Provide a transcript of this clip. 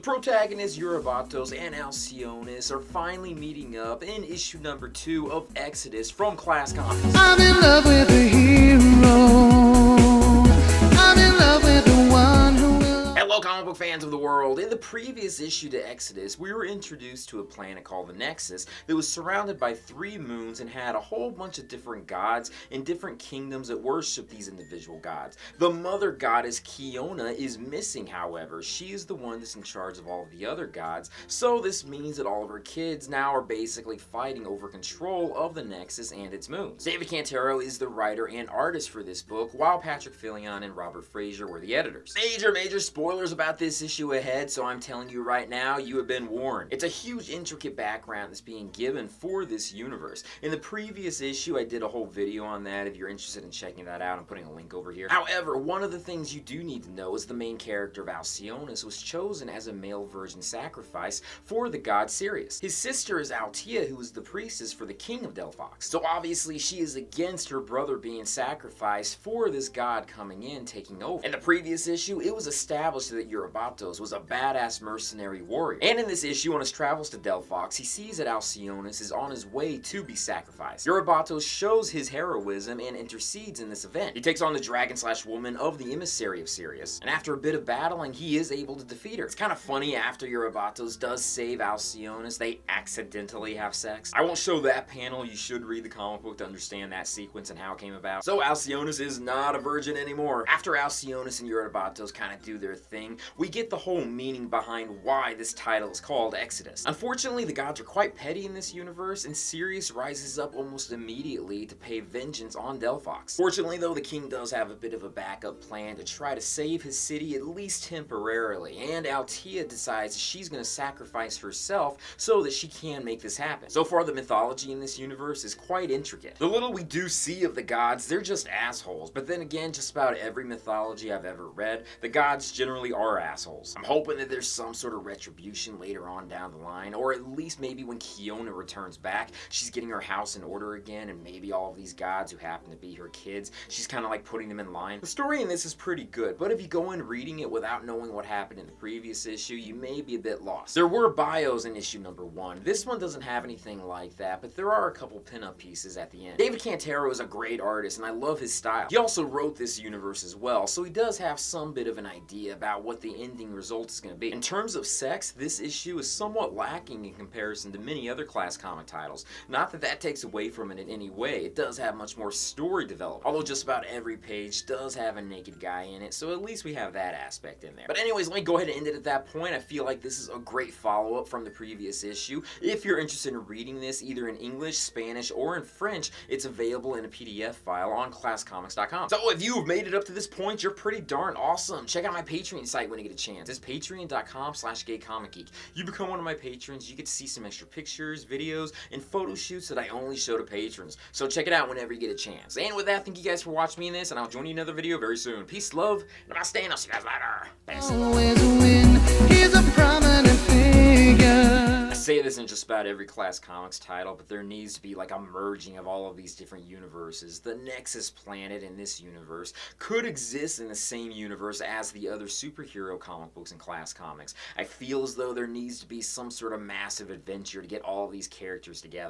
The protagonist Euribatos and Alcyoneus are finally meeting up in issue number 2 of Exodus from Class Comics. I'm in love with a hero. I'm in love with the one who will. Hello comic book fans of the world. In the previous issue to Exodus, we were introduced to a planet called the Nexus that was surrounded by 3 moons and had a whole bunch of different gods and different kingdoms that worship these individual gods. The mother goddess Kiona is missing, however. She is the one that's in charge of all of the other gods, so this means that all of her kids now are basically fighting over control of the Nexus and its moons. David Cantero is the writer and artist for this book, while Patrick Fillion and Robert Frazier were the editors. Major spoilers about this issue ahead, so I'm telling you right now, you have been warned. It's a huge intricate background that's being given for this universe. In the previous issue, I did a whole video on that. If you're interested in checking that out, I'm putting a link over here. However, one of the things you do need to know is the main character of Alcyoneus was chosen as a male virgin sacrifice for the god Sirius. His sister is Althea, who is the priestess for the king of Delphox. So obviously she is against her brother being sacrificed for this god coming in, taking over. In the previous issue, it was established that Euribatos was a badass mercenary warrior. And in this issue, on his travels to Delphox, he sees that Alcyoneus is on his way to be sacrificed. Euribatos shows his heroism and intercedes in this event. He takes on the dragon/woman of the emissary of Sirius, and after a bit of battling, he is able to defeat her. It's kind of funny, after Euribatos does save Alcyoneus, they accidentally have sex. I won't show that panel. You should read the comic book to understand that sequence and how it came about. So Alcyoneus is not a virgin anymore. After Alcyoneus and Euribatos kind of do their thing, we get the whole meaning behind why this title is called Exodus. Unfortunately, the gods are quite petty in this universe, and Sirius rises up almost immediately to pay vengeance on Delphox. Fortunately, though, the king does have a bit of a backup plan to try to save his city, at least temporarily, and Althea decides she's going to sacrifice herself so that she can make this happen. So far, the mythology in this universe is quite intricate. The little we do see of the gods, they're just assholes, but then again, just about every mythology I've ever read, the gods generally are assholes. I'm hoping that there's some sort of retribution later on down the line, or at least maybe when Kiona returns back, she's getting her house in order again, and maybe all of these gods who happen to be her kids, she's kind of like putting them in line. The story in this is pretty good, but if you go in reading it without knowing what happened in the previous issue, you may be a bit lost. There were bios in issue number 1. This one doesn't have anything like that, but there are a couple pinup pieces at the end. David Cantero is a great artist, and I love his style. He also wrote this universe as well, so he does have some bit of an idea about what the ending result is going to be. In terms of sex, this issue is somewhat lacking in comparison to many other Class comic titles. Not that that takes away from it in any way. It does have much more story development, although just about every page does have a naked guy in it, so at least we have that aspect in there. But anyways, let me go ahead and end it at that point. I feel like this is a great follow-up from the previous issue. If you're interested in reading this either in English, Spanish, or in French, it's available in a PDF file on classcomics.com. So if you've made it up to this point, you're pretty darn awesome. Check out my Patreon site when you get a chance. It's patreon.com/gaycomicgeek. You become one of my patrons, you get to see some extra pictures, videos, and photo shoots that I only show to patrons. So check it out whenever you get a chance. And with that, thank you guys for watching me in this, and I'll join you in another video very soon. Peace, love, and I'll stay, and I'll see you guys later. Peace. Always win. He's a prominent figure. I say this in just about every Class Comics title, but there needs to be like a merging of all of these different universes. The Nexus planet in this universe could exist in the same universe as the other superhero comic books in Class Comics. I feel as though there needs to be some sort of massive adventure to get all of these characters together.